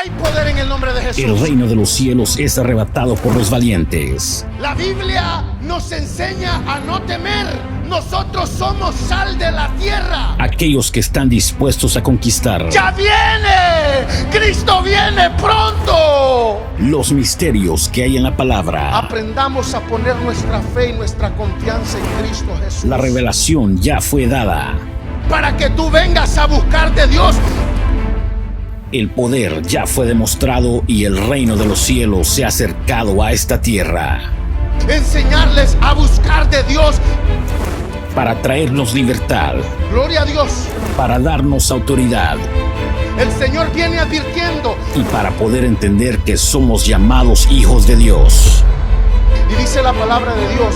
Hay poder en el nombre de Jesús. El reino de los cielos es arrebatado por los valientes. La Biblia nos enseña a no temer. Nosotros somos sal de la tierra. Aquellos que están dispuestos a conquistar. ¡Ya viene! ¡Cristo viene pronto! Los misterios que hay en la palabra. Aprendamos a poner nuestra fe y nuestra confianza en Cristo Jesús. La revelación ya fue dada. Para que tú vengas a buscar de Dios. El poder ya fue demostrado y el reino de los cielos se ha acercado a esta tierra. Enseñarles a buscar de Dios. Para traernos libertad. Gloria a Dios. Para darnos autoridad. El Señor viene advirtiendo. Y para poder entender que somos llamados hijos de Dios. Y dice la palabra de Dios.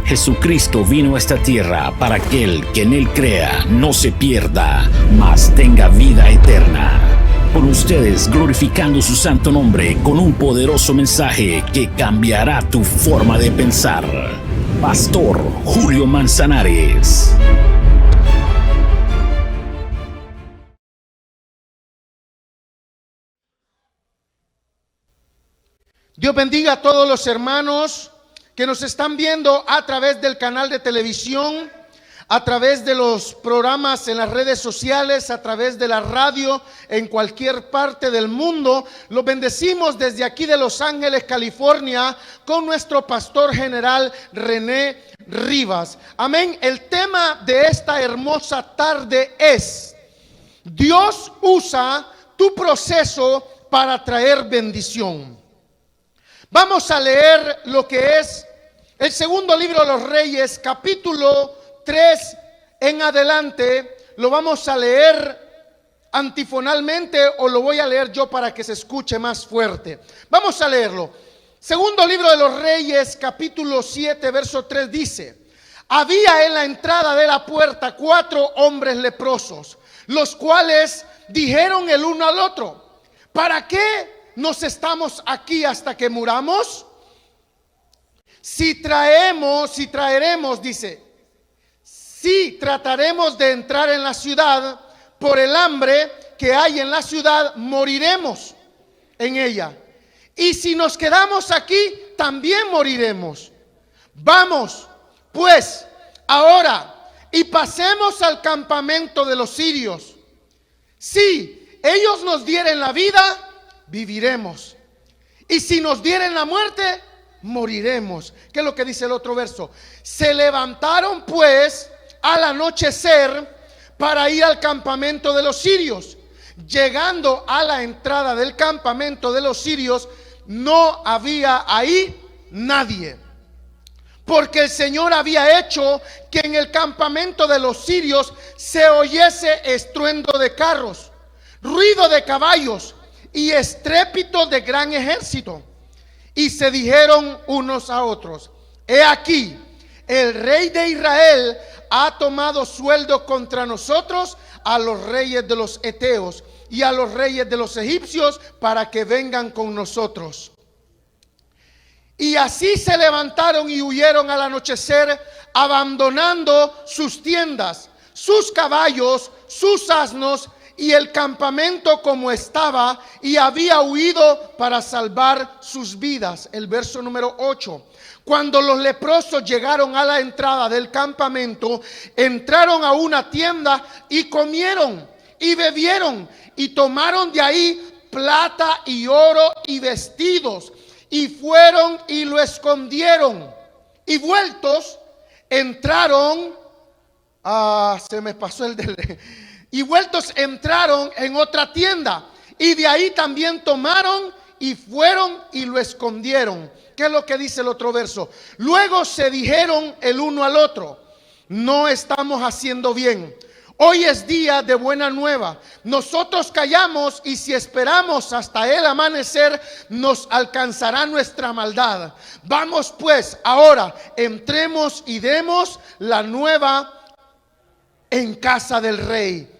Jesucristo vino a esta tierra para aquel que en Él crea no se pierda, mas tenga vida eterna. Por ustedes glorificando su santo nombre con un poderoso mensaje que cambiará tu forma de pensar. Pastor Julio Manzanares. Dios bendiga a todos los hermanos que nos están viendo a través del canal de televisión, a través de los programas en las redes sociales, a través de la radio en cualquier parte del mundo. Los bendecimos desde aquí de Los Ángeles, California, con nuestro pastor general René Rivas. Amén. El tema de esta hermosa tarde es: Dios usa tu proceso para traer bendición. Vamos a leer lo que es el segundo libro de los Reyes, capítulo 3 en adelante. Lo vamos a leer antifonalmente o lo voy a leer yo para que se escuche más fuerte. Vamos a leerlo. Segundo libro de los Reyes, capítulo 7, verso 3 dice: había en la entrada de la puerta 4 hombres leprosos, los cuales dijeron el uno al otro: ¿para qué nos estamos aquí hasta que muramos? Si trataremos de entrar en la ciudad, por el hambre que hay en la ciudad, moriremos en ella. Y si nos quedamos aquí, también moriremos. Vamos, pues, ahora y pasemos al campamento de los sirios. Si ellos nos dieren la vida, viviremos. Y si nos dieren la muerte, moriremos. ¿Qué es lo que dice el otro verso? Se levantaron pues al anochecer para ir al campamento de los sirios. Llegando a la entrada del campamento de los sirios, no había ahí nadie, porque el Señor había hecho que en el campamento de los sirios se oyese estruendo de carros, ruido de caballos y estrépito de gran ejército. Y se dijeron unos a otros: he aquí, el rey de Israel ha tomado sueldo contra nosotros a los reyes de los heteos y a los reyes de los egipcios para que vengan con nosotros. Y así se levantaron y huyeron al anochecer, abandonando sus tiendas, sus caballos, sus asnos y el campamento como estaba, y había huido para salvar sus vidas. El verso número 8. Cuando los leprosos llegaron a la entrada del campamento, entraron a una tienda y comieron y bebieron y tomaron de ahí plata y oro y vestidos, y fueron y lo escondieron. Y vueltos entraron, se me pasó el del... Y vueltos entraron en otra tienda, y de ahí también tomaron y fueron y lo escondieron. ¿Qué es lo que dice el otro verso? Luego se dijeron el uno al otro: no estamos haciendo bien. Hoy es día de buena nueva. Nosotros callamos, y si esperamos hasta el amanecer, nos alcanzará nuestra maldad. Vamos pues, ahora entremos y demos la nueva en casa del rey.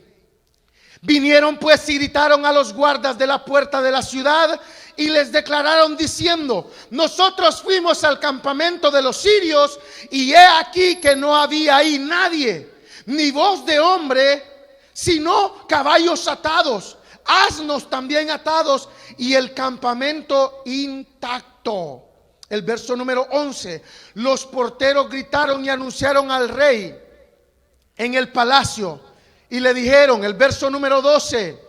Vinieron pues y gritaron a los guardas de la puerta de la ciudad y les declararon diciendo: nosotros fuimos al campamento de los sirios, y he aquí que no había ahí nadie, ni voz de hombre, sino caballos atados, asnos también atados y el campamento intacto. El verso número 11, los porteros gritaron y anunciaron al rey en el palacio y le dijeron, el verso número 12,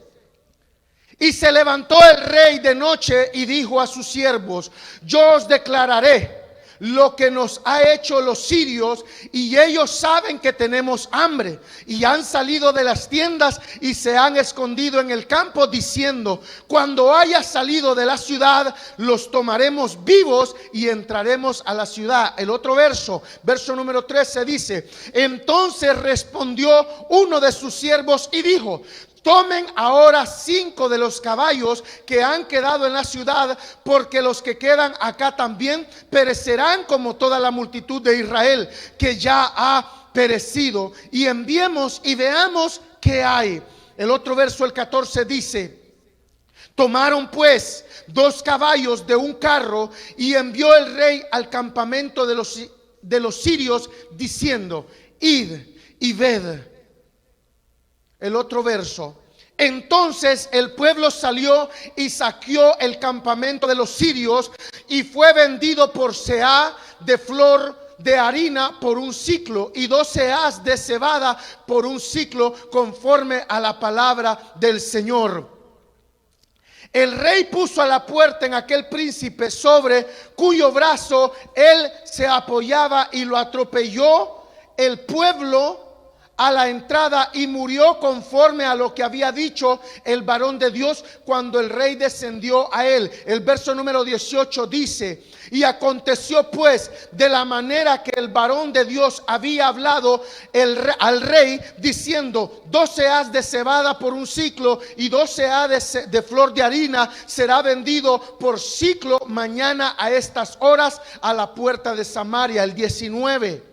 y se levantó el rey de noche y dijo a sus siervos, yo os declararé lo que nos ha hecho los sirios, y ellos saben que tenemos hambre, y han salido de las tiendas y se han escondido en el campo, diciendo, cuando haya salido de la ciudad, los tomaremos vivos y entraremos a la ciudad. El otro verso, verso número 13 dice, entonces respondió uno de sus siervos y dijo, tomen ahora 5 de los caballos que han quedado en la ciudad, porque los que quedan acá también perecerán como toda la multitud de Israel que ya ha perecido, y enviemos y veamos qué hay. El otro verso, el 14 dice, tomaron pues 2 caballos de un carro y envió el rey al campamento de los sirios diciendo, id y ved. El otro verso, entonces el pueblo salió y saqueó el campamento de los sirios y fue vendido por seah de flor de harina por un siclo y 2 seahs de cebada por un siclo, conforme a la palabra del Señor. El rey puso a la puerta en aquel príncipe, sobre cuyo brazo él se apoyaba, y lo atropelló el pueblo a la entrada y murió, conforme a lo que había dicho el varón de Dios cuando el rey descendió a él. El verso número 18 dice, y aconteció pues de la manera que el varón de Dios había hablado al rey, diciendo, 2 seahs de cebada por un siclo y 2 seahs de flor de harina será vendido por siclo mañana a estas horas a la puerta de Samaria. El 19,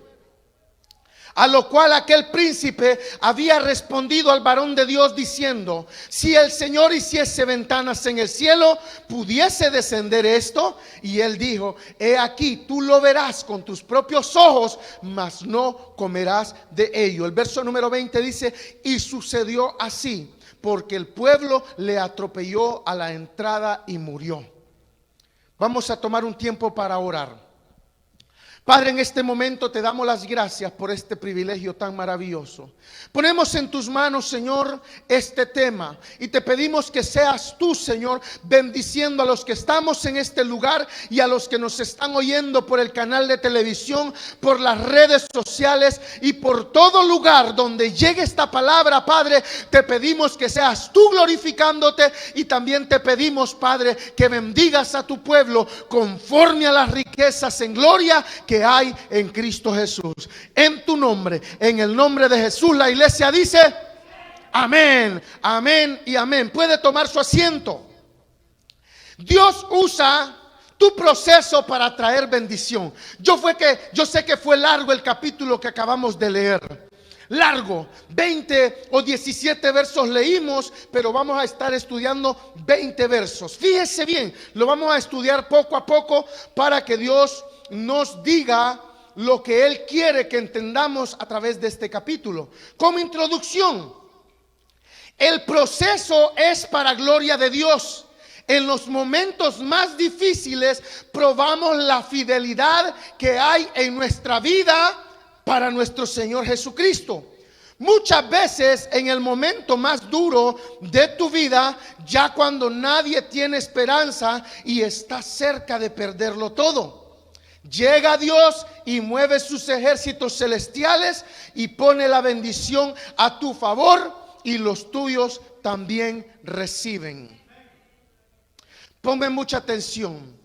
a lo cual aquel príncipe había respondido al varón de Dios diciendo, si el Señor hiciese ventanas en el cielo, ¿pudiese descender esto? Y él dijo, he aquí, tú lo verás con tus propios ojos, mas no comerás de ello. El verso número 20 dice, y sucedió así, porque el pueblo le atropelló a la entrada y murió. Vamos a tomar un tiempo para orar. Padre, en este momento te damos las gracias por este privilegio tan maravilloso. Ponemos en tus manos, Señor, este tema, y te pedimos que seas tú, Señor, bendiciendo a los que estamos en este lugar y a los que nos están oyendo por el canal de televisión, por las redes sociales y por todo lugar donde llegue esta palabra. Padre, te pedimos que seas tú glorificándote, y también te pedimos, Padre, que bendigas a tu pueblo conforme a las riquezas en gloria que hay en Cristo Jesús. En tu nombre, en el nombre de Jesús, la iglesia dice amén, amén y amén. Puede tomar su asiento. Dios usa tu proceso para traer bendición. Yo sé que fue largo el capítulo que acabamos de leer. Largo, 20 o 17 versos leímos, pero vamos a estar estudiando 20 versos. Fíjese bien, lo vamos a estudiar poco a poco para que Dios nos diga lo que Él quiere que entendamos a través de este capítulo. Como introducción, el proceso es para gloria de Dios. En los momentos más difíciles probamos la fidelidad que hay en nuestra vida para nuestro Señor Jesucristo. Muchas veces en el momento más duro de tu vida, ya cuando nadie tiene esperanza y estás cerca de perderlo todo, llega Dios y mueve sus ejércitos celestiales y pone la bendición a tu favor, y los tuyos también reciben. Ponme mucha atención.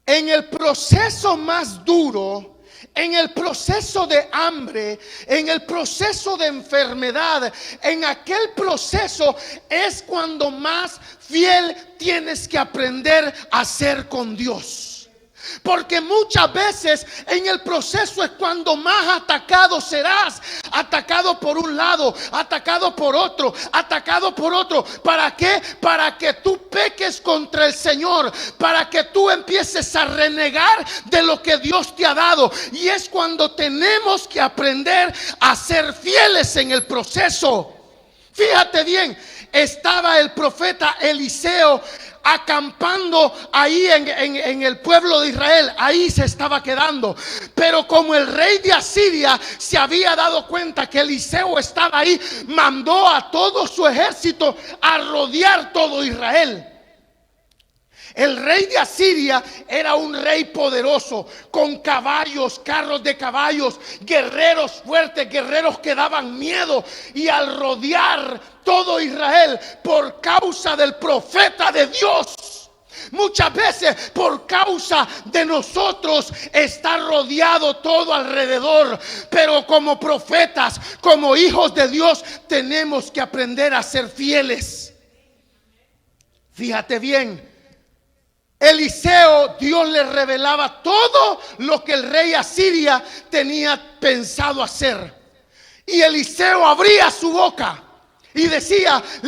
En el proceso más duro, en el proceso de hambre, en el proceso de enfermedad, en aquel proceso es cuando más fiel tienes que aprender a ser con Dios. Porque muchas veces en el proceso es cuando más atacado serás. Atacado por un lado, atacado por otro, atacado por otro. ¿Para qué? Para que tú peques contra el Señor, para que tú empieces a renegar de lo que Dios te ha dado. Y es cuando tenemos que aprender a ser fieles en el proceso. Fíjate bien, estaba el profeta Eliseo acampando ahí en el pueblo de Israel. Ahí se estaba quedando. Pero como el rey de Asiria se había dado cuenta que Eliseo estaba ahí, mandó a todo su ejército a rodear todo Israel. El rey de Asiria era un rey poderoso, con caballos, carros de caballos, guerreros fuertes, guerreros que daban miedo. Y al rodear todo Israel por causa del profeta de Dios, muchas veces por causa de nosotros está rodeado todo alrededor. Pero como profetas, como hijos de Dios, tenemos que aprender a ser fieles. Fíjate bien. Eliseo, Dios le revelaba todo lo que el rey Asiria tenía pensado hacer. Y Eliseo abría su boca y le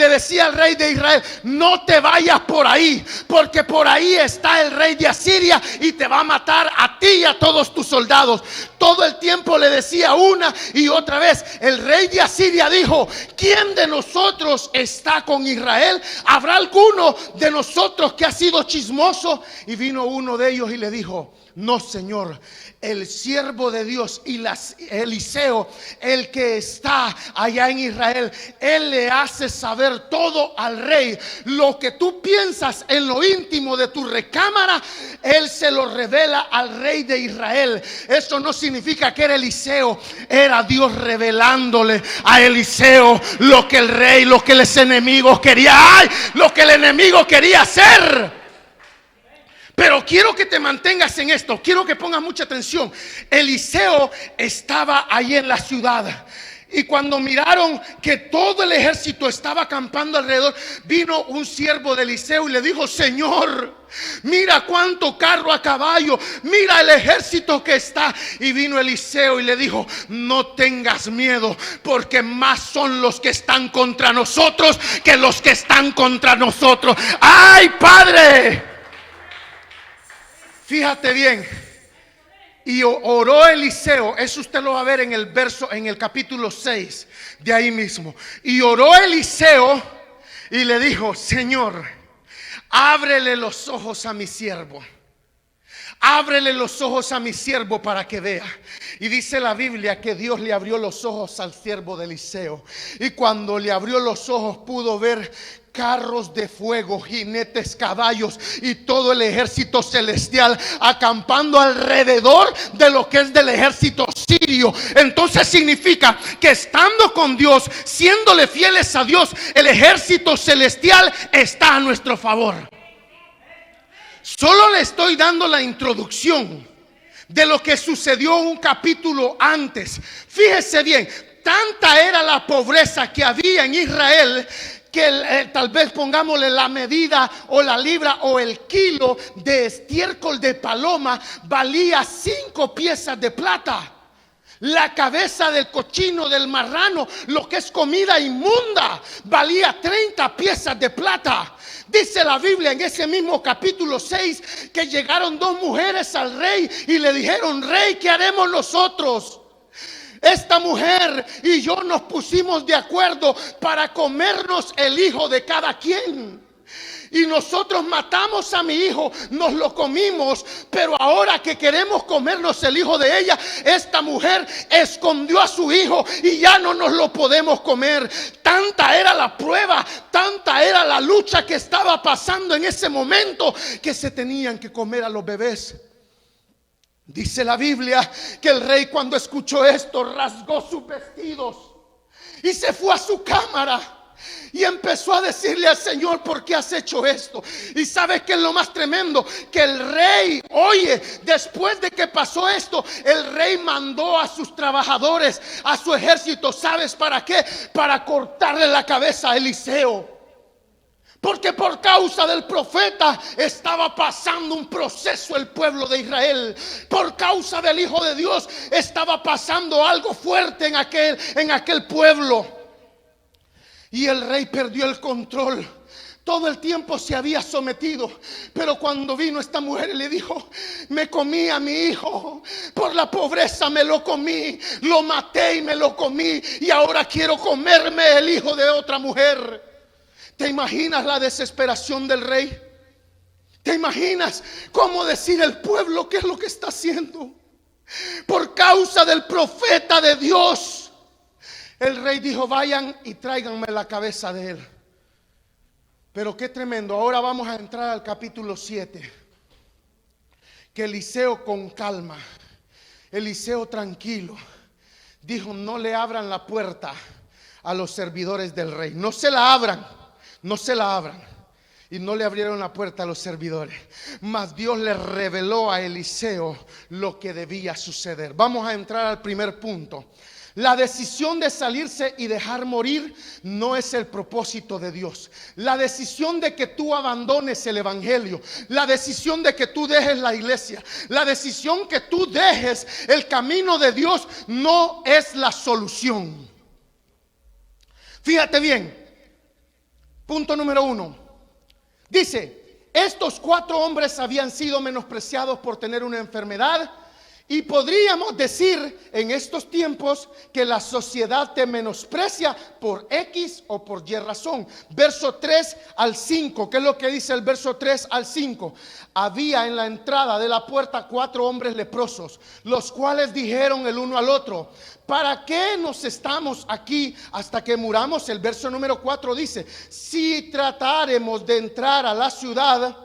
decía al rey de Israel: no te vayas por ahí, porque por ahí está el rey de Asiria y te va a matar a ti y a todos tus soldados. Todo el tiempo le decía una y otra vez. El rey de Asiria dijo: ¿quién de nosotros está con Israel? ¿Habrá alguno de nosotros que ha sido chismoso? Y vino uno de ellos y le dijo: no, Señor, el siervo de Dios y Eliseo, el que está allá en Israel, él le hace saber todo al rey. Lo que tú piensas en lo íntimo de tu recámara, él se lo revela al rey de Israel. Eso no significa que era Eliseo, era Dios revelándole a Eliseo lo que el rey, lo que los enemigos querían, lo que el enemigo quería hacer. Pero quiero que te mantengas en esto, quiero que pongas mucha atención. Eliseo estaba ahí en la ciudad. Y cuando miraron que todo el ejército estaba acampando alrededor, vino un siervo de Eliseo y le dijo: Señor, mira cuánto carro a caballo, mira el ejército que está. Y vino Eliseo y le dijo: no tengas miedo, porque más son los que están contra nosotros que los que están contra nosotros. ¡Ay, Padre! Fíjate bien. Y oró Eliseo. Eso usted lo va a ver en el verso, en el capítulo 6 de ahí mismo. Y oró Eliseo y le dijo: Señor, ábrele los ojos a mi siervo. Ábrele los ojos a mi siervo para que vea. Y dice la Biblia que Dios le abrió los ojos al siervo de Eliseo. Y cuando le abrió los ojos pudo ver carros de fuego, jinetes, caballos y todo el ejército celestial acampando alrededor de lo que es del ejército sirio. Entonces significa que estando con Dios, siéndole fieles a Dios, el ejército celestial está a nuestro favor. Solo le estoy dando la introducción de lo que sucedió un capítulo antes. Fíjese bien, tanta era la pobreza que había en Israel que tal vez pongámosle la medida o la libra o el kilo de estiércol de paloma valía 5 piezas de plata. La cabeza del cochino, del marrano, lo que es comida inmunda, valía 30 piezas de plata. Dice la Biblia en ese mismo capítulo 6 que llegaron 2 mujeres al rey y le dijeron: Rey, ¿qué haremos nosotros? Esta mujer y yo nos pusimos de acuerdo para comernos el hijo de cada quien. Y nosotros matamos a mi hijo, nos lo comimos, pero ahora que queremos comernos el hijo de ella, esta mujer escondió a su hijo y ya no nos lo podemos comer. Tanta era la prueba, tanta era la lucha que estaba pasando en ese momento que se tenían que comer a los bebés. Dice la Biblia que el rey, cuando escuchó esto, rasgó sus vestidos y se fue a su cámara. Y empezó a decirle al Señor: ¿por qué has hecho esto? Y ¿sabes qué es lo más tremendo? Que el rey, oye, después de que pasó esto, el rey mandó a sus trabajadores, a su ejército. ¿Sabes para qué? Para cortarle la cabeza a Eliseo. Porque por causa del profeta estaba pasando un proceso el pueblo de Israel. Por causa del Hijo de Dios estaba pasando algo fuerte en aquel pueblo. Y el rey perdió el control. Todo el tiempo se había sometido, pero cuando vino esta mujer y le dijo: me comí a mi hijo, por la pobreza me lo comí, lo maté y me lo comí, y ahora quiero comerme el hijo de otra mujer. ¿Te imaginas la desesperación del rey? ¿Te imaginas cómo decir el pueblo qué es lo que está haciendo? Por causa del profeta de Dios. El rey dijo: vayan y tráiganme la cabeza de él. Pero qué tremendo. Ahora vamos a entrar al capítulo 7. Que Eliseo con calma, Eliseo tranquilo, dijo: no le abran la puerta a los servidores del rey. No se la abran, no se la abran. Y no le abrieron la puerta a los servidores. Mas Dios le reveló a Eliseo lo que debía suceder. Vamos a entrar al primer punto. La decisión de salirse y dejar morir no es el propósito de Dios. La decisión de que tú abandones el evangelio, la decisión de que tú dejes la iglesia, la decisión que tú dejes el camino de Dios no es la solución. Fíjate bien. Punto número 1. Dice: estos 4 hombres habían sido menospreciados por tener una enfermedad. Y podríamos decir en estos tiempos que la sociedad te menosprecia por X o por Y razón. Verso 3 al 5. ¿Qué es lo que dice el verso 3 al 5? Había en la entrada de la puerta 4 hombres leprosos, los cuales dijeron el uno al otro: ¿para qué nos estamos aquí hasta que muramos? El verso número 4 dice: si tratáremos de entrar a la ciudad,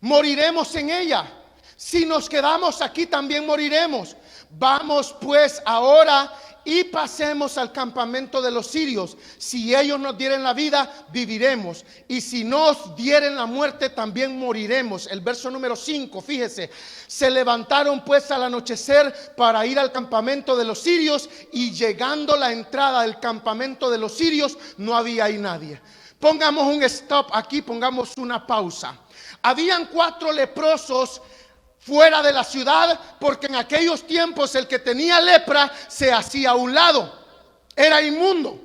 moriremos en ella. Si nos quedamos aquí, también moriremos. Vamos pues ahora y pasemos al campamento de los sirios. Si ellos nos dieren la vida, viviremos. Y si nos dieren la muerte, también moriremos. El verso número 5, fíjese: se levantaron pues al anochecer para ir al campamento de los sirios. Y llegando a la entrada del campamento de los sirios, no había ahí nadie. Pongamos un stop aquí, pongamos una pausa. Habían 4 leprosos fuera de la ciudad, porque en aquellos tiempos el que tenía lepra se hacía a un lado, era inmundo.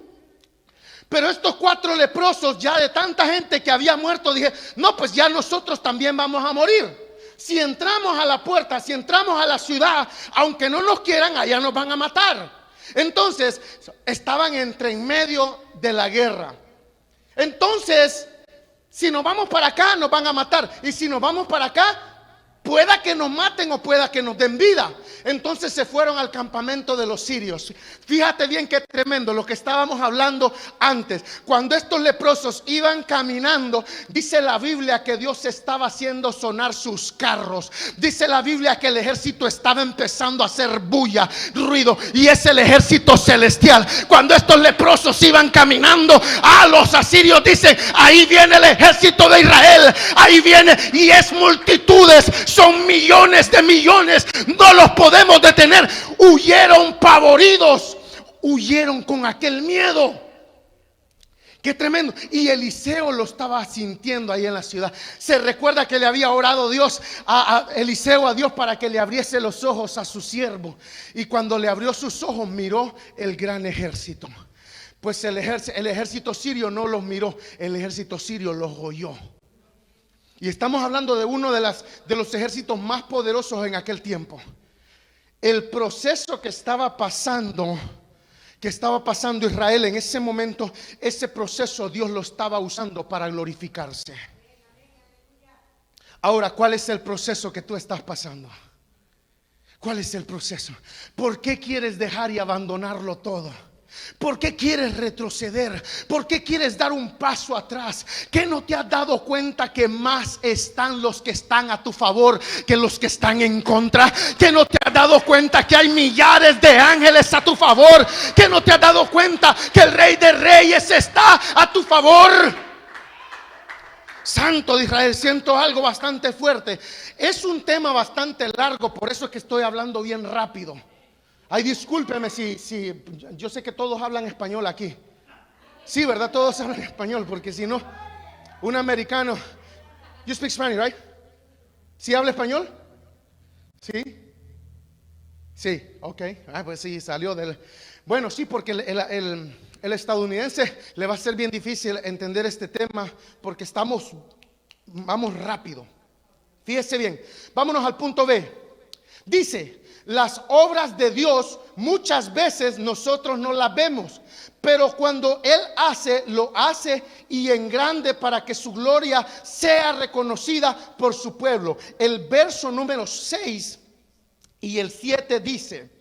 Pero estos 4 leprosos, ya de tanta gente que había muerto, dije: no, pues ya nosotros también vamos a morir. Si entramos a la puerta, si entramos a la ciudad, aunque no nos quieran, allá nos van a matar. Entonces estaban en medio de la guerra. Entonces, si nos vamos para acá, nos van a matar. Y si nos vamos para acá, pueda que nos maten o pueda que nos den vida. Entonces se fueron al campamento de los sirios. Fíjate bien qué tremendo lo que estábamos hablando antes. Cuando estos leprosos iban caminando, dice la Biblia que Dios estaba haciendo sonar sus carros. Dice la Biblia que el ejército estaba empezando a hacer bulla, ruido. Y es el ejército celestial. Cuando estos leprosos iban caminando, a los asirios dicen: ahí viene el ejército de Israel. Ahí viene, y es multitudes. Son millones de millones, no los podemos detener. Huyeron pavoridos, huyeron con aquel miedo. Qué tremendo. Y Eliseo lo estaba sintiendo ahí en la ciudad. Se recuerda que le había orado Dios a Eliseo, a Dios, para que le abriese los ojos a su siervo. Y cuando le abrió sus ojos, miró el gran ejército. Pues el ejército sirio no los miró, el ejército sirio los oyó. Y estamos hablando de uno de los ejércitos más poderosos en aquel tiempo. El proceso que estaba pasando Israel en ese momento, ese proceso Dios lo estaba usando para glorificarse. Ahora, ¿cuál es el proceso que tú estás pasando? ¿Cuál es el proceso? ¿Por qué quieres dejar y abandonarlo todo? ¿Por qué quieres retroceder? ¿Por qué quieres dar un paso atrás? ¿Qué no te has dado cuenta que más están los que están a tu favor que los que están en contra? ¿Que no te has dado cuenta que hay millares de ángeles a tu favor? ¿Que no te has dado cuenta que el Rey de Reyes está a tu favor? Santo de Israel, siento algo bastante fuerte. Es un tema bastante largo, por eso es que estoy hablando bien rápido. Ay, discúlpeme si yo sé que todos hablan español aquí. Sí, ¿verdad? Todos hablan español, porque si no, un americano. You speak Spanish, right? ¿Sí habla español? Sí. Sí, ok. Pues sí, salió del. Bueno, sí, porque el estadounidense le va a ser bien difícil entender este tema, porque vamos rápido. Fíjese bien, vámonos al punto B. Dice: las obras de Dios muchas veces nosotros no las vemos, pero cuando Él hace, lo hace y en grande para que su gloria sea reconocida por su pueblo. El verso número 6 y el 7 dice: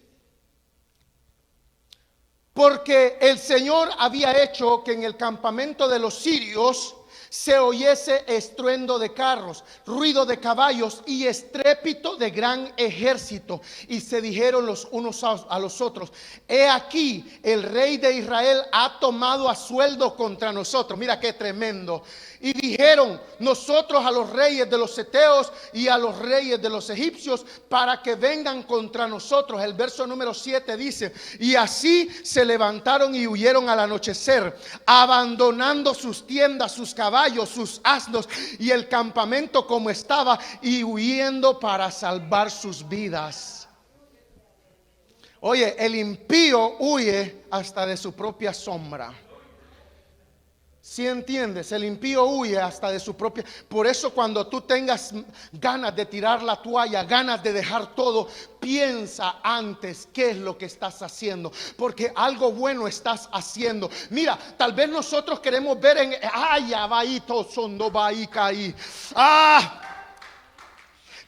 porque el Señor había hecho que en el campamento de los sirios se oyese estruendo de carros, ruido de caballos y estrépito de gran ejército. Y se dijeron los unos a los otros: he aquí, el rey de Israel ha tomado a sueldo contra nosotros. Mira qué tremendo. Y dijeron: nosotros a los reyes de los heteos y a los reyes de los egipcios para que vengan contra nosotros. El verso número 7 dice: y así se levantaron y huyeron al anochecer, abandonando sus tiendas, sus caballos, sus asnos y el campamento como estaba, y huyendo para salvar sus vidas. Oye, el impío huye hasta de su propia sombra. Si entiendes, el impío huye hasta de su propia. Por eso cuando tú tengas ganas de tirar la toalla, ganas de dejar todo, piensa antes qué es lo que estás haciendo, porque algo bueno estás haciendo. Mira, tal vez nosotros queremos ver en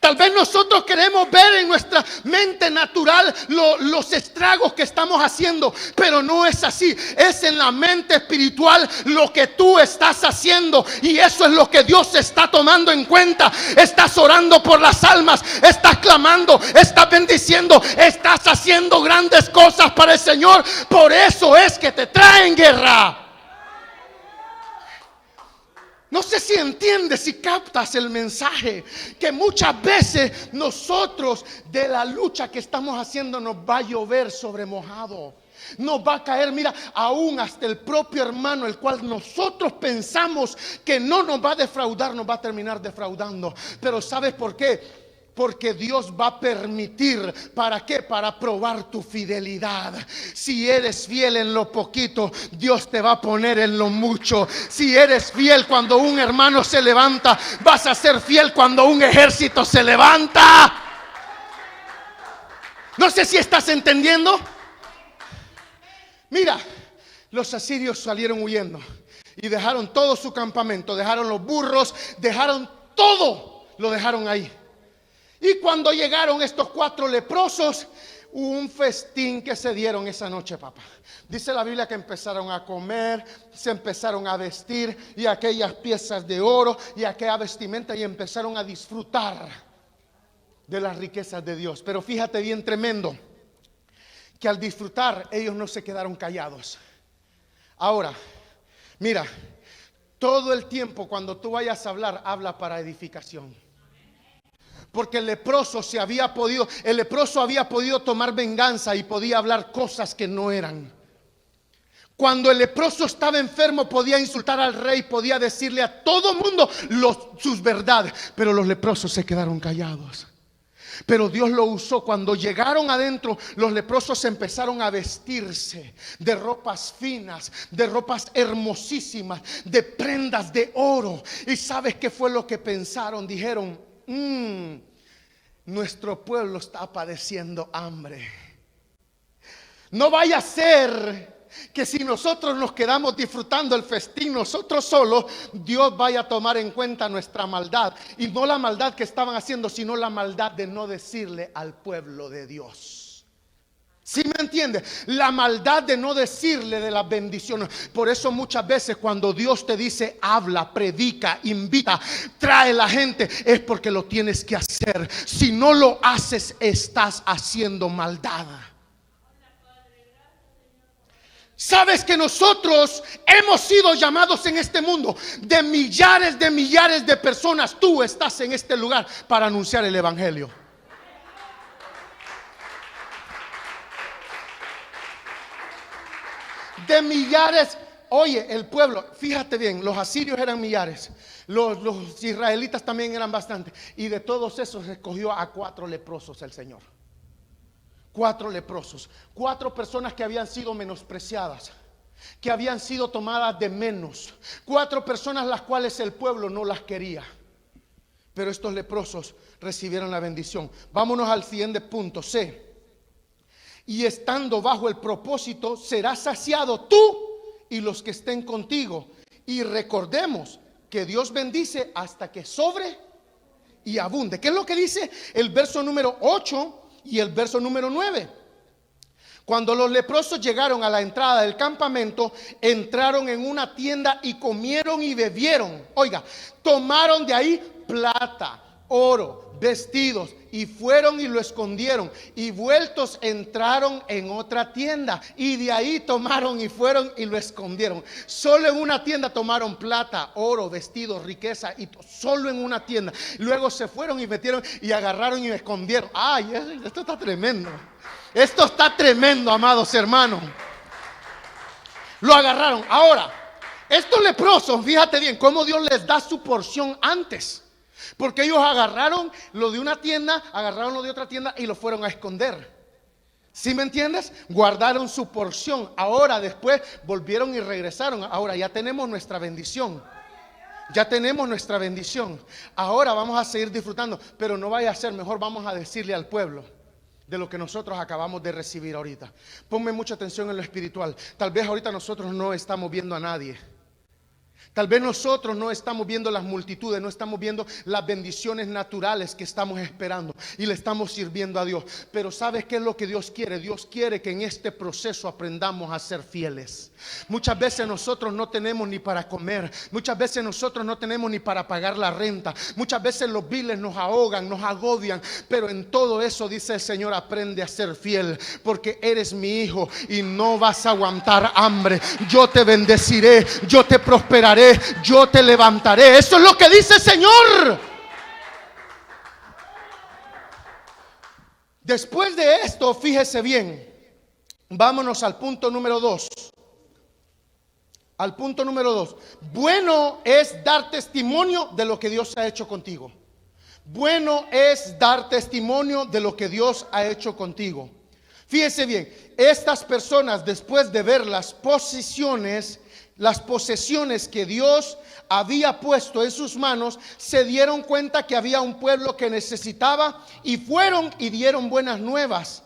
tal vez nosotros queremos ver en nuestra mente natural los estragos que estamos haciendo, pero no es así. Es en la mente espiritual lo que tú estás haciendo, y eso es lo que Dios está tomando en cuenta. Estás orando por las almas, estás clamando, estás bendiciendo, estás haciendo grandes cosas para el Señor. Por eso es que te traen guerra. No sé si entiendes, si captas el mensaje, que muchas veces nosotros de la lucha que estamos haciendo nos va a llover sobre mojado. Nos va a caer, mira, aún hasta el propio hermano, el cual nosotros pensamos que no nos va a defraudar, nos va a terminar defraudando. Pero ¿sabes por qué? Porque Dios va a permitir. ¿Para qué? Para probar tu fidelidad. Si eres fiel en lo poquito, Dios te va a poner en lo mucho. Si eres fiel cuando un hermano se levanta, vas a ser fiel cuando un ejército se levanta. No sé si estás entendiendo. Mira, los asirios salieron huyendo y dejaron todo su campamento, dejaron los burros, dejaron todo, lo dejaron ahí. Y cuando llegaron estos 4 leprosos, hubo un festín que se dieron esa noche, papá. Dice la Biblia que empezaron a comer, se empezaron a vestir, y aquellas piezas de oro y aquella vestimenta, y empezaron a disfrutar de las riquezas de Dios. Pero fíjate bien tremendo, que al disfrutar ellos no se quedaron callados. Ahora, mira, todo el tiempo cuando tú vayas a hablar, habla para edificación. Porque el leproso había podido tomar venganza y podía hablar cosas que no eran. Cuando el leproso estaba enfermo, podía insultar al rey, podía decirle a todo mundo sus verdades, pero los leprosos se quedaron callados. Pero Dios lo usó. Cuando llegaron adentro, los leprosos empezaron a vestirse de ropas finas, de ropas hermosísimas, de prendas de oro. ¿Y sabes qué fue lo que pensaron? Dijeron: nuestro pueblo está padeciendo hambre. No vaya a ser que si nosotros nos quedamos disfrutando el festín nosotros solos, Dios vaya a tomar en cuenta nuestra maldad. Y no la maldad que estaban haciendo, sino la maldad de no decirle al pueblo de Dios. ¿Sí me entiende? La maldad de no decirle de las bendiciones. Por eso muchas veces cuando Dios te dice habla, predica, invita, trae la gente, es porque lo tienes que hacer. Si no lo haces, estás haciendo maldad. Sabes que nosotros hemos sido llamados en este mundo de millares de personas. Tú estás en este lugar para anunciar el evangelio. De millares. Oye, el pueblo, fíjate bien, los asirios eran millares, los israelitas también eran bastantes, y de todos esos escogió a 4 leprosos el Señor. 4 leprosos, 4 personas que habían sido menospreciadas, que habían sido tomadas de menos, 4 personas las cuales el pueblo no las quería. Pero estos leprosos recibieron la bendición. Vámonos al siguiente punto, C. y estando bajo el propósito, serás saciado tú y los que estén contigo. Y recordemos que Dios bendice hasta que sobre y abunde. ¿Qué es lo que dice el verso número 8 y el verso número 9? Cuando los leprosos llegaron a la entrada del campamento, entraron en una tienda y comieron y bebieron. Oiga, tomaron de ahí plata, oro, vestidos, y fueron y lo escondieron, y vueltos entraron en otra tienda, y de ahí tomaron y fueron y lo escondieron. Solo en una tienda tomaron plata, oro, vestidos, riqueza, y solo en una tienda. Luego se fueron y metieron y agarraron y escondieron. Ay, esto está tremendo. Esto está tremendo, amados hermanos. Lo agarraron. Ahora, estos leprosos, fíjate bien cómo Dios les da su porción antes. Porque ellos agarraron lo de una tienda, agarraron lo de otra tienda y lo fueron a esconder. ¿Sí me entiendes? Guardaron su porción. Ahora después volvieron y regresaron. Ahora ya tenemos nuestra bendición. Ya tenemos nuestra bendición. Ahora vamos a seguir disfrutando. Pero no vaya a ser, mejor vamos a decirle al pueblo de lo que nosotros acabamos de recibir ahorita. Ponme mucha atención en lo espiritual. Tal vez ahorita nosotros no estamos viendo a nadie. Tal vez nosotros no estamos viendo las multitudes, no estamos viendo las bendiciones naturales que estamos esperando y le estamos sirviendo a Dios. Pero ¿sabes qué es lo que Dios quiere? Dios quiere que en este proceso aprendamos a ser fieles. Muchas veces nosotros no tenemos ni para comer. Muchas veces nosotros no tenemos ni para pagar la renta. Muchas veces los biles nos ahogan, nos agobian. Pero en todo eso dice el Señor, aprende a ser fiel, porque eres mi hijo y no vas a aguantar hambre. Yo te bendeciré, yo te prosperaré, yo te levantaré. Eso es lo que dice el Señor. Después de esto, fíjese bien, vámonos al punto número 2. Al punto número 2. Bueno es dar testimonio de lo que Dios ha hecho contigo. Bueno es dar testimonio de lo que Dios ha hecho contigo. Fíjese bien, estas personas, después de ver las posesiones que Dios había puesto en sus manos, se dieron cuenta que había un pueblo que necesitaba y fueron y dieron buenas nuevas.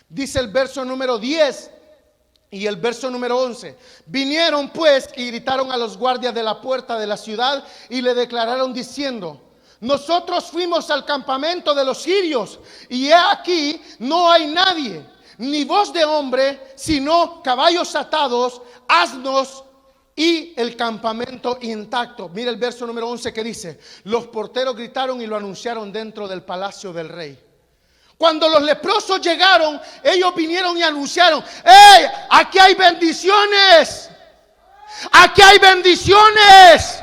Dice el verso número 10 y el verso número 11. Vinieron pues y gritaron a los guardias de la puerta de la ciudad y le declararon diciendo: nosotros fuimos al campamento de los sirios y he aquí no hay nadie, ni voz de hombre, sino caballos atados, asnos y el campamento intacto. Mira el verso número 11 que dice: los porteros gritaron y lo anunciaron dentro del palacio del rey. Cuando los leprosos llegaron, ellos vinieron y anunciaron: ¡hey! Aquí hay bendiciones. Aquí hay bendiciones.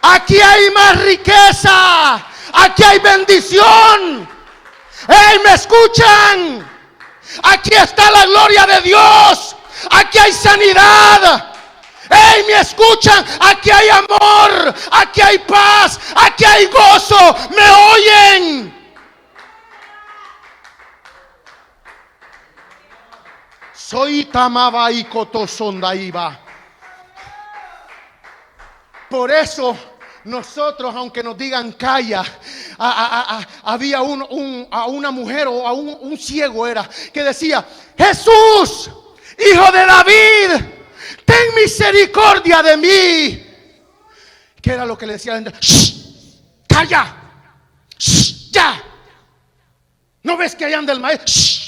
Aquí hay más riqueza. Aquí hay bendición. ¡Hey! ¿Me escuchan? Aquí está la gloria de Dios. Aquí hay sanidad. ¡Hey! ¿Me escuchan? Aquí hay amor. Aquí hay paz. Aquí hay gozo. ¿Me oyen? Soy tamaba y cotosonda iba. Por eso nosotros, aunque nos digan calla, había a una mujer o a un ciego era que decía: Jesús, hijo de David, ten misericordia de mí. ¿Qué era lo que le decía la gente? ¡Shh! ¡Calla! ¡Shh! ¡Ya! ¿No ves que allá anda el maestro? ¡Shh!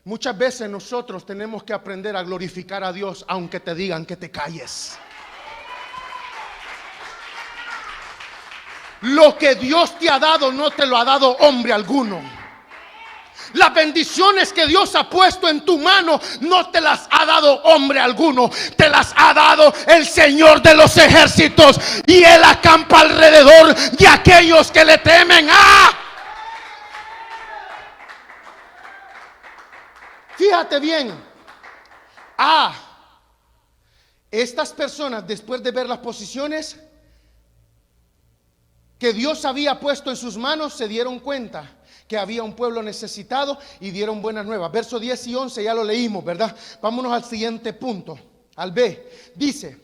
Muchas veces nosotros tenemos que aprender a glorificar a Dios aunque te digan que te calles. Lo que Dios te ha dado no te lo ha dado hombre alguno. Las bendiciones que Dios ha puesto en tu mano no te las ha dado hombre alguno. Te las ha dado el Señor de los ejércitos, y Él acampa alrededor de aquellos que le temen. Fíjate bien. Estas personas, después de ver las posiciones que Dios había puesto en sus manos, se dieron cuenta que había un pueblo necesitado y dieron buenas nuevas. Verso 10 y 11 ya lo leímos, ¿verdad? Vámonos al siguiente punto, al B. Dice: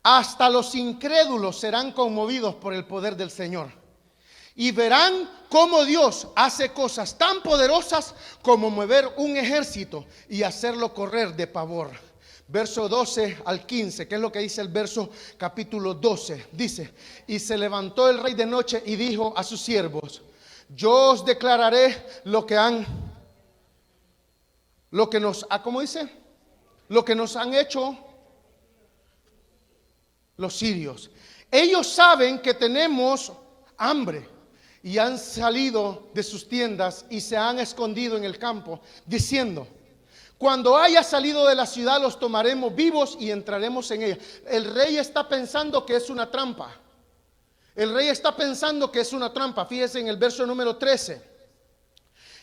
hasta los incrédulos serán conmovidos por el poder del Señor, y verán cómo Dios hace cosas tan poderosas como mover un ejército y hacerlo correr de pavor. Verso 12 al 15, ¿qué es lo que dice el verso capítulo 12? Dice: y se levantó el rey de noche y dijo a sus siervos: yo os declararé lo que nos han hecho los sirios. Ellos saben que tenemos hambre y han salido de sus tiendas y se han escondido en el campo, diciendo: cuando haya salido de la ciudad los tomaremos vivos y entraremos en ella. El rey está pensando que es una trampa. El rey está pensando que es una trampa. Fíjese en el verso número 13.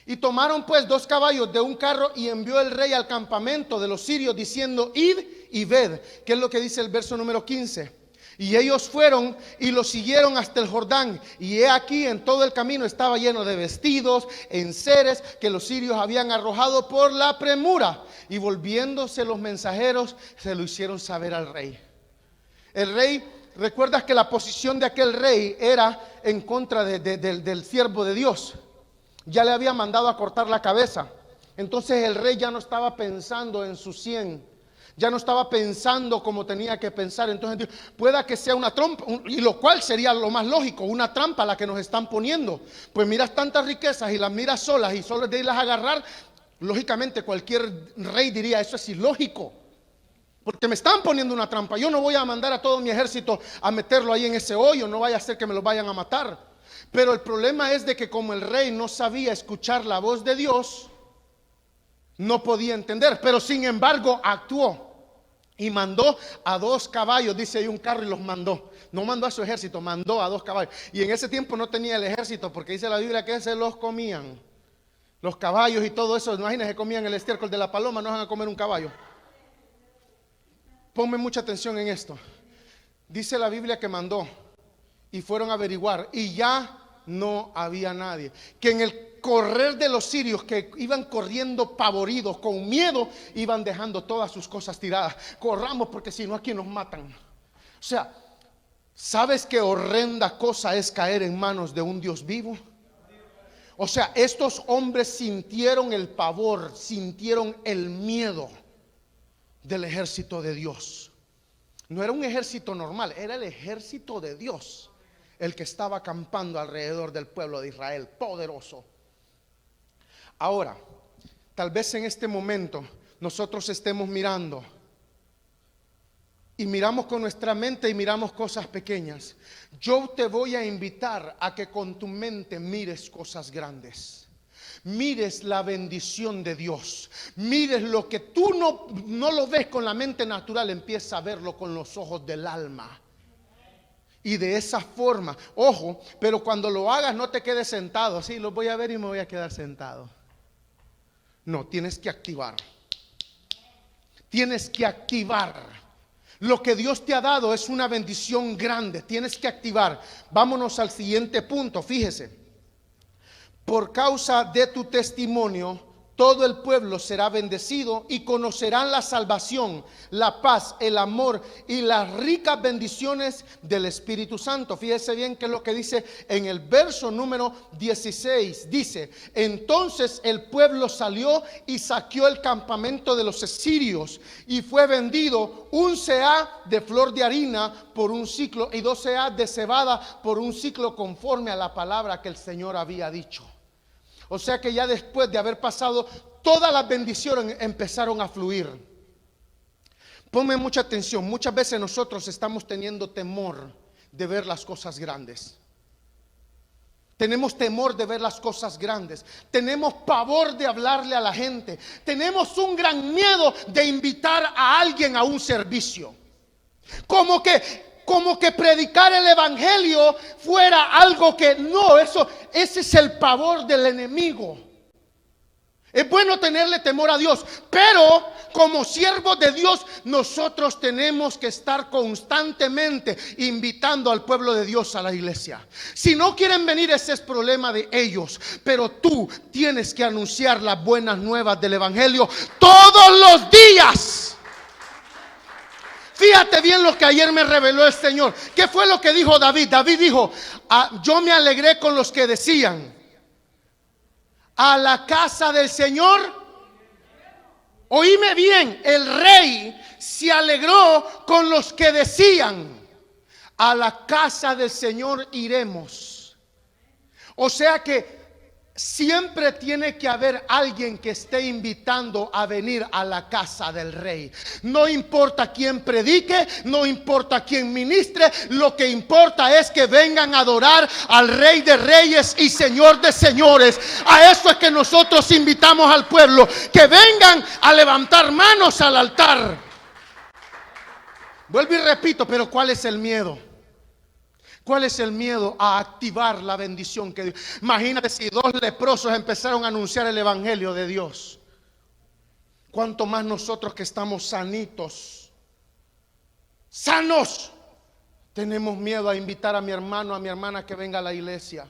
Y tomaron pues 2 caballos de un carro y envió el rey al campamento de los sirios diciendo: id y ved. ¿Qué es lo que dice el verso número 15? Y ellos fueron y lo siguieron hasta el Jordán. Y he aquí, en todo el camino estaba lleno de vestidos, enseres que los sirios habían arrojado por la premura. Y volviéndose los mensajeros, se lo hicieron saber al rey. El rey, recuerdas que la posición de aquel rey era en contra del siervo de Dios. Ya le había mandado a cortar la cabeza. Entonces el rey ya no estaba pensando en su 100. Ya no estaba pensando como tenía que pensar. Entonces pueda que sea una trampa, y lo cual sería lo más lógico, una trampa la que nos están poniendo. Pues miras tantas riquezas y las miras solas y solo de irlas a agarrar. Lógicamente cualquier rey diría: eso es ilógico, porque me están poniendo una trampa. Yo no voy a mandar a todo mi ejército a meterlo ahí en ese hoyo, no vaya a ser que me lo vayan a matar. Pero el problema es de que como el rey no sabía escuchar la voz de Dios, no podía entender, pero sin embargo actuó y mandó a 2 caballos, dice ahí un carro, y los mandó. No mandó a su ejército, mandó a 2 caballos. Y en ese tiempo no tenía el ejército, porque dice la Biblia que se los comían. Los caballos y todo eso, imagínense, comían el estiércol de la paloma, no van a comer un caballo. Ponme mucha atención en esto. Dice la Biblia que mandó y fueron a averiguar y ya no había nadie. Que en el correr de los sirios, que iban corriendo pavoridos, con miedo, iban dejando todas sus cosas tiradas. Corramos porque si no aquí nos matan. O sea, ¿sabes qué horrenda cosa es caer en manos de un Dios vivo? O sea, estos hombres sintieron el pavor, sintieron el miedo del ejército de Dios. No era un ejército normal, era el ejército de Dios el que estaba acampando alrededor del pueblo de Israel, poderoso. Ahora, tal vez en este momento nosotros estemos mirando y miramos con nuestra mente y miramos cosas pequeñas. Yo te voy a invitar a que con tu mente mires cosas grandes. Mires la bendición de Dios. Mires lo que tú no lo ves con la mente natural, empieza a verlo con los ojos del alma. Y de esa forma, ojo, pero cuando lo hagas no te quedes sentado. Así lo voy a ver y me voy a quedar sentado. No, tienes que activar. Tienes que activar. Lo que Dios te ha dado es una bendición grande. Tienes que activar. Vámonos al siguiente punto, fíjese. Por causa de tu testimonio, todo el pueblo será bendecido y conocerán la salvación, la paz, el amor y las ricas bendiciones del Espíritu Santo. Fíjese bien que es lo que dice en el verso número 16. Dice: entonces el pueblo salió y saqueó el campamento de los sirios y fue vendido 1 seah de flor de harina por un ciclo y 2 seah de cebada por un ciclo, conforme a la palabra que el Señor había dicho. O sea que ya después de haber pasado, todas las bendiciones empezaron a fluir. Ponme mucha atención. Muchas veces nosotros estamos teniendo temor de ver las cosas grandes. Tenemos temor de ver las cosas grandes. Tenemos pavor de hablarle a la gente. Tenemos un gran miedo de invitar a alguien a un servicio. Como que predicar el evangelio fuera algo que no, ese es el pavor del enemigo. Es bueno tenerle temor a Dios, pero como siervos de Dios nosotros tenemos que estar constantemente invitando al pueblo de Dios a la iglesia. Si no quieren venir, ese es problema de ellos, pero tú tienes que anunciar las buenas nuevas del evangelio todos los días. Fíjate bien lo que ayer me reveló el Señor. ¿Qué fue lo que dijo David? David dijo, yo me alegré con los que decían, a la casa del Señor. Oíme bien, el rey se alegró con los que decían, a la casa del Señor iremos. O sea que siempre tiene que haber alguien que esté invitando a venir a la casa del rey. No importa quién predique, no importa quién ministre, lo que importa es que vengan a adorar al Rey de Reyes y Señor de Señores. A eso es que nosotros invitamos al pueblo, que vengan a levantar manos al altar. Vuelvo y repito, pero ¿cuál es el miedo? ¿Cuál es el miedo a activar la bendición que Dios? Imagínate si 2 leprosos empezaron a anunciar el evangelio de Dios. ¿Cuánto más nosotros que estamos sanitos, sanos, tenemos miedo a invitar a mi hermano, a mi hermana que venga a la iglesia?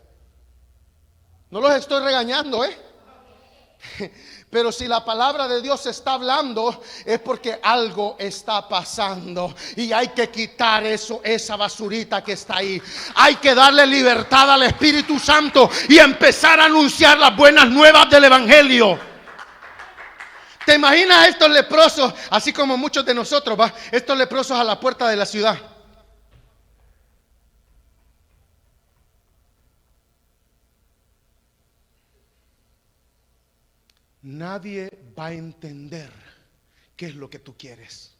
No los estoy regañando, pero si la palabra de Dios está hablando, es porque algo está pasando y hay que quitar eso, esa basurita que está ahí. Hay que darle libertad al Espíritu Santo y empezar a anunciar las buenas nuevas del evangelio. ¿Te imaginas estos leprosos, así como muchos de nosotros, estos leprosos a la puerta de la ciudad? Nadie va a entender qué es lo que tú quieres.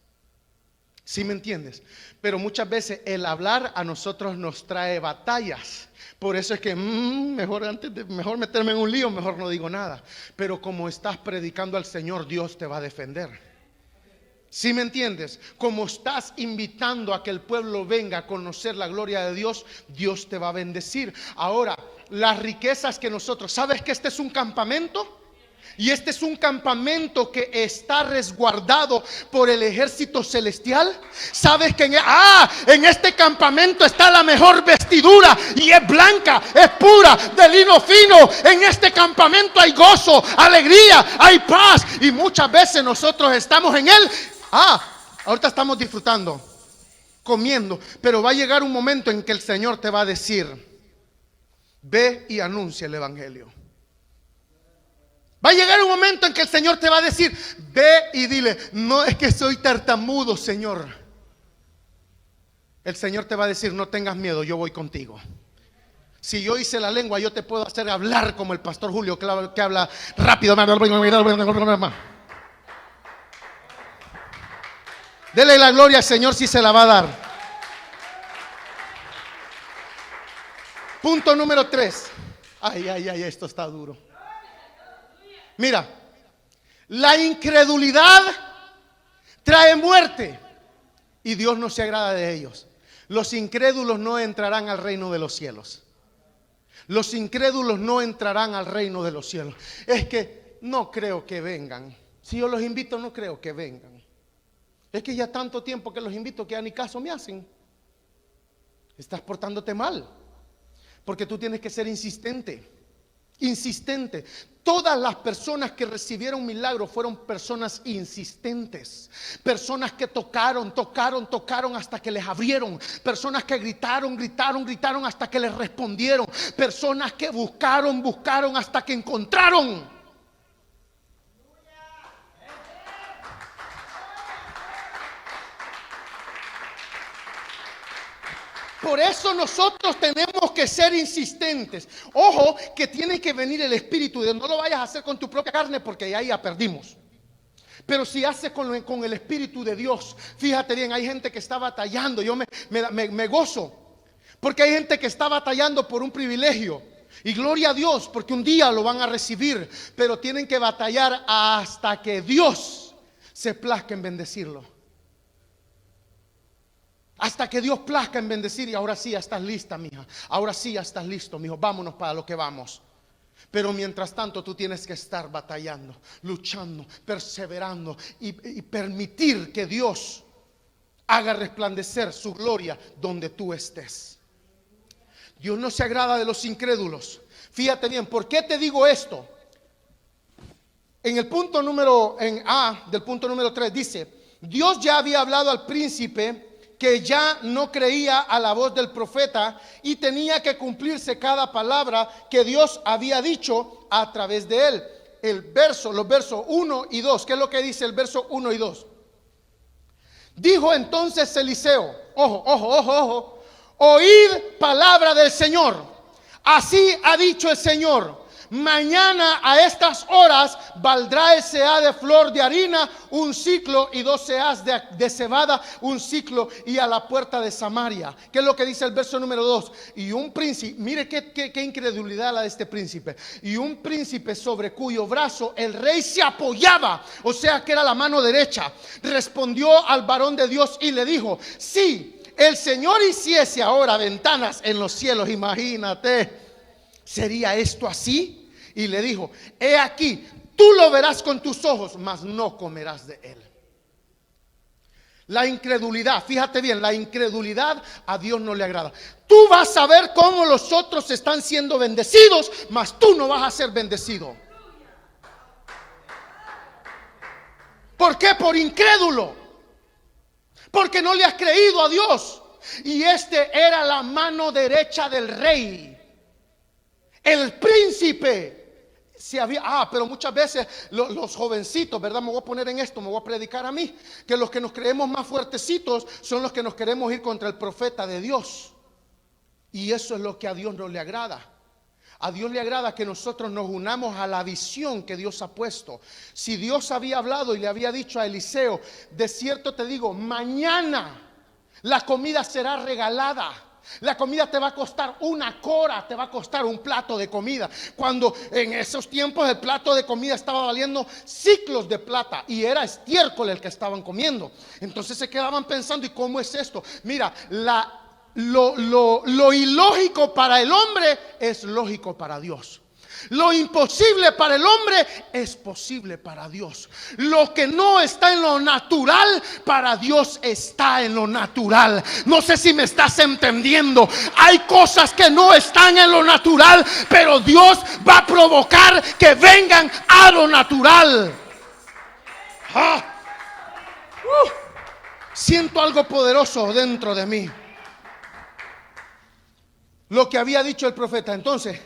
¿Sí me entiendes? Pero muchas veces el hablar a nosotros nos trae batallas. Por eso es que mejor meterme en un lío, mejor no digo nada. Pero como estás predicando al Señor, Dios te va a defender. ¿Sí me entiendes? Como estás invitando a que el pueblo venga a conocer la gloria de Dios, Dios te va a bendecir. Ahora, las riquezas que nosotros, ¿sabes que este es un campamento? Y este es un campamento que está resguardado por el ejército celestial. ¿Sabes que en este campamento está la mejor vestidura y es blanca, es pura, de lino fino? En este campamento hay gozo, alegría, hay paz. Y muchas veces nosotros estamos en él. Ahorita estamos disfrutando, comiendo, pero va a llegar un momento en que el Señor te va a decir, ve y anuncia el evangelio. Va a llegar un momento en que el Señor te va a decir, ve y dile, no es que soy tartamudo, Señor. El Señor te va a decir, no tengas miedo, yo voy contigo. Si yo hice la lengua, yo te puedo hacer hablar como el pastor Julio, que habla rápido. Dele la gloria al Señor si se la va a dar. Punto número 3. Ay, esto está duro. Mira, la incredulidad trae muerte y Dios no se agrada de ellos. Los incrédulos no entrarán al reino de los cielos. Los incrédulos no entrarán al reino de los cielos. Es que no creo que vengan. Si yo los invito, no creo que vengan. Es que ya tanto tiempo que los invito que ya ni caso me hacen. Estás portándote mal, porque tú tienes que ser insistente. Todas las personas que recibieron milagros fueron personas insistentes, personas que tocaron hasta que les abrieron, personas que gritaron hasta que les respondieron, personas que buscaron hasta que encontraron. Por eso nosotros tenemos que ser insistentes. Ojo, que tiene que venir el Espíritu de Dios. No lo vayas a hacer con tu propia carne, porque ahí ya perdimos. Pero si haces con el Espíritu de Dios, fíjate bien, hay gente que está batallando. Yo me gozo, porque hay gente que está batallando por un privilegio. Y gloria a Dios, porque un día lo van a recibir. Pero tienen que batallar hasta que Dios se plazca en bendecirlo. Hasta que Dios plazca en bendecir. Y ahora sí ya estás lista, mija. Ahora sí ya estás listo, mijo. Vámonos para lo que vamos. Pero mientras tanto tú tienes que estar batallando, luchando, perseverando y permitir que Dios haga resplandecer su gloria donde tú estés. Dios no se agrada de los incrédulos. Fíjate bien, ¿por qué te digo esto? En el punto número, en A del punto número 3 dice, Dios ya había hablado al príncipe que ya no creía a la voz del profeta y tenía que cumplirse cada palabra que Dios había dicho a través de él. Los versos 1 y 2, ¿qué es lo que dice el verso 1 y 2? Dijo entonces Eliseo, ojo, oíd palabra del Señor. Así ha dicho el Señor: mañana a estas horas valdrá el seah de flor de harina un siclo, y 2 seahs de cebada un siclo, y a la puerta de Samaria. ¿Qué es lo que dice el verso número 2? Y un príncipe, mire qué incredulidad la de este príncipe. Y un príncipe sobre cuyo brazo el rey se apoyaba, o sea que era la mano derecha, respondió al varón de Dios y le dijo: si el Señor hiciese ahora ventanas en los cielos, imagínate, ¿sería esto así? Y le dijo: he aquí, tú lo verás con tus ojos, mas no comerás de él. La incredulidad, fíjate bien, la incredulidad a Dios no le agrada. Tú vas a ver cómo los otros están siendo bendecidos, mas tú no vas a ser bendecido. ¿Por qué? Por incrédulo. Porque no le has creído a Dios. Y este era la mano derecha del rey. El príncipe pero muchas veces los jovencitos, ¿verdad? Me voy a poner en esto, me voy a predicar a mí, que los que nos creemos más fuertecitos son los que nos queremos ir contra el profeta de Dios. Y eso es lo que a Dios no le agrada. A Dios le agrada que nosotros nos unamos a la visión que Dios ha puesto. Si Dios había hablado y le había dicho a Eliseo: de cierto te digo, mañana la comida será regalada. La comida te va a costar una cora, te va a costar un plato de comida. Cuando en esos tiempos el plato de comida estaba valiendo ciclos de plata y era estiércol el que estaban comiendo. Entonces se quedaban pensando: ¿y cómo es esto? Mira, lo ilógico para el hombre es lógico para Dios. Lo imposible para el hombre es posible para Dios. Lo que no está en lo natural, para Dios está en lo natural. No sé si me estás entendiendo. Hay cosas que no están en lo natural, pero Dios va a provocar que vengan a lo natural. Siento algo poderoso dentro de mí. Lo que había dicho el profeta. Entonces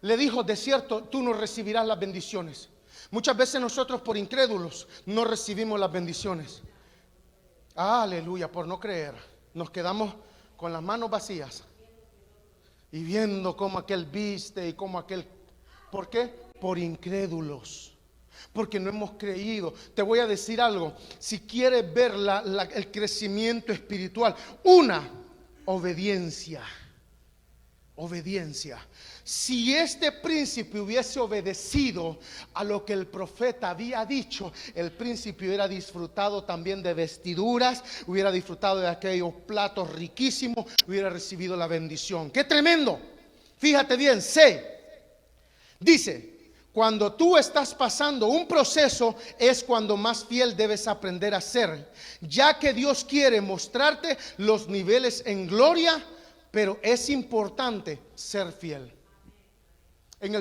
le dijo: de cierto tú no recibirás las bendiciones. Muchas veces nosotros, por incrédulos, no recibimos las bendiciones. Aleluya, por no creer nos quedamos con las manos vacías y viendo cómo aquel viste y cómo aquel. ¿Por qué? Por incrédulos, porque no hemos creído. Te voy a decir algo: si quieres ver el crecimiento espiritual, obediencia. Si este príncipe hubiese obedecido a lo que el profeta había dicho, el príncipe hubiera disfrutado también de vestiduras, hubiera disfrutado de aquellos platos riquísimos, hubiera recibido la bendición. ¡Qué tremendo! Fíjate bien, dice: cuando tú estás pasando un proceso es cuando más fiel debes aprender a ser, ya que Dios quiere mostrarte los niveles en gloria, pero es importante ser fiel. En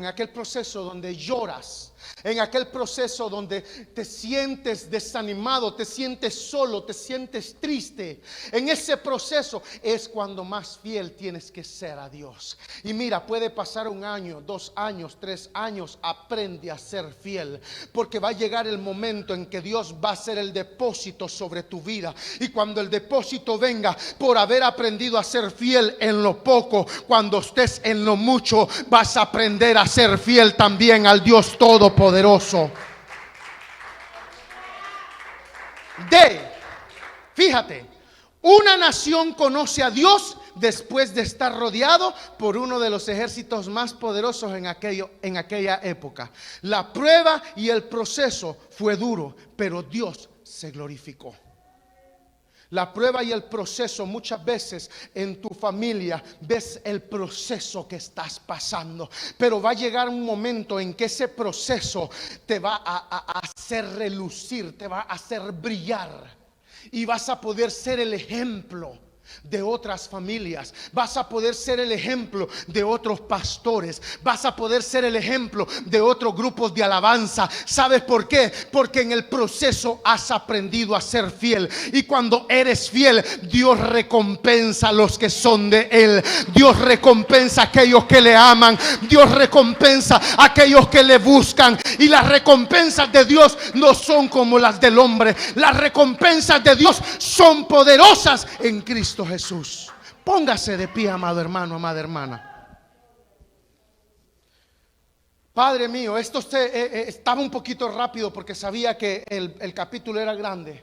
aquel proceso donde lloras, en aquel proceso donde te sientes desanimado, te sientes solo, te sientes triste, en ese proceso es cuando más fiel tienes que ser a Dios. Y mira, puede pasar 1 año, 2 años, 3 años, aprende a ser fiel, porque va a llegar el momento en que Dios va a hacer el depósito sobre tu vida. Y cuando el depósito venga, por haber aprendido a ser fiel en lo poco, cuando estés en lo mucho, vas a aprender a ser fiel también al Dios Todopoderoso. Fíjate, una nación conoce a Dios después de estar rodeado por uno de los ejércitos más poderosos en aquella época. La prueba y el proceso fue duro, pero Dios se glorificó. La prueba y el proceso, muchas veces en tu familia ves el proceso que estás pasando, pero va a llegar un momento en que ese proceso te va a hacer relucir, te va a hacer brillar, y vas a poder ser el ejemplo de otras familias, vas a poder ser el ejemplo de otros pastores, vas a poder ser el ejemplo de otros grupos de alabanza. ¿Sabes por qué? Porque en el proceso has aprendido a ser fiel, y cuando eres fiel, Dios recompensa a los que son de Él. Dios recompensa a aquellos que le aman, Dios recompensa a aquellos que le buscan, y las recompensas de Dios no son como las del hombre. Las recompensas de Dios son poderosas en Cristo Jesús. Póngase de pie, amado hermano, amada hermana. Padre mío, esto estaba un poquito rápido porque sabía que el capítulo era grande,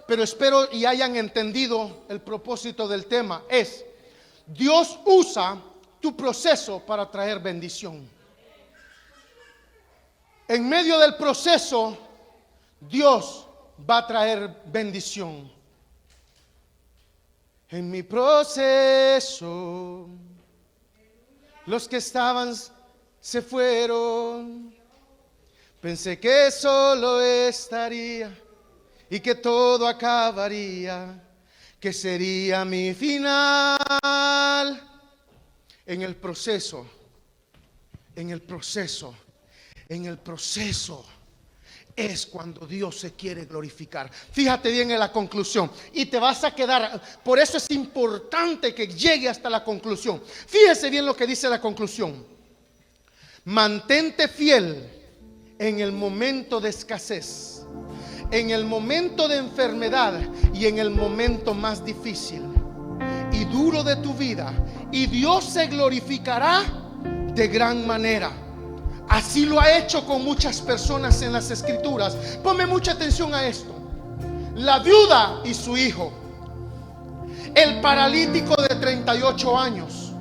pero espero y hayan entendido el propósito del tema. Es: Dios usa tu proceso para traer bendición. En medio del proceso, Dios va a traer bendición. En mi proceso, los que estaban se fueron. Pensé que solo estaría y que todo acabaría, que sería mi final. En el proceso es cuando Dios se quiere glorificar. Fíjate bien en la conclusión y te vas a quedar. Por eso es importante que llegue hasta la conclusión. Fíjese bien lo que dice la conclusión: mantente fiel en el momento de escasez, en el momento de enfermedad y en el momento más difícil y duro de tu vida, y Dios se glorificará de gran manera. Así lo ha hecho con muchas personas en las Escrituras. Ponme mucha atención a esto: la viuda y su hijo, el paralítico de 38 años,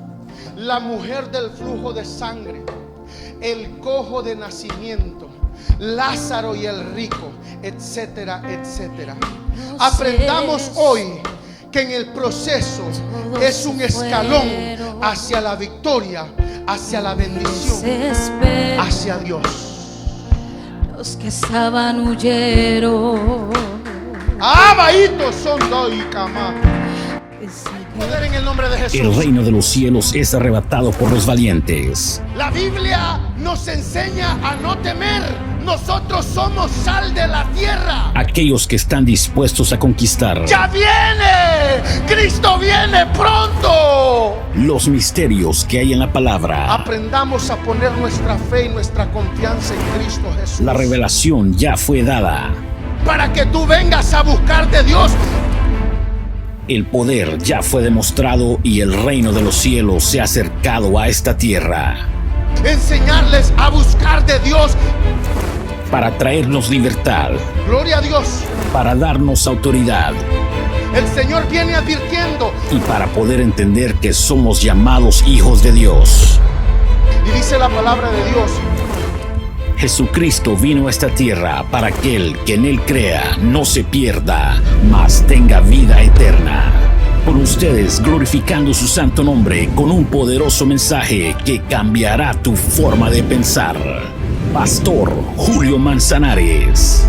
la mujer del flujo de sangre, el cojo de nacimiento, Lázaro y el rico, etcétera, etcétera. Aprendamos hoy que en el proceso es un escalón hacia la victoria, hacia la bendición, hacia Dios. Los que estaban huyeron. Abaito son doy cama. Poder en el nombre de Jesús. El reino de los cielos es arrebatado por los valientes. La Biblia nos enseña a no temer. Nosotros somos sal de la tierra. Aquellos que están dispuestos a conquistar. ¡Ya viene! ¡Cristo viene pronto! Los misterios que hay en la palabra. Aprendamos a poner nuestra fe y nuestra confianza en Cristo Jesús. La revelación ya fue dada. Para que tú vengas a buscar de Dios. El poder ya fue demostrado y el reino de los cielos se ha acercado a esta tierra. Enseñarles a buscar de Dios. Para traernos libertad. Gloria a Dios. Para darnos autoridad. El Señor viene advirtiendo. Y para poder entender que somos llamados hijos de Dios. Y dice la palabra de Dios: Jesucristo vino a esta tierra para que aquel que en Él crea no se pierda, mas tenga vida eterna. Por ustedes, glorificando su santo nombre con un poderoso mensaje que cambiará tu forma de pensar. Pastor Julio Manzanares.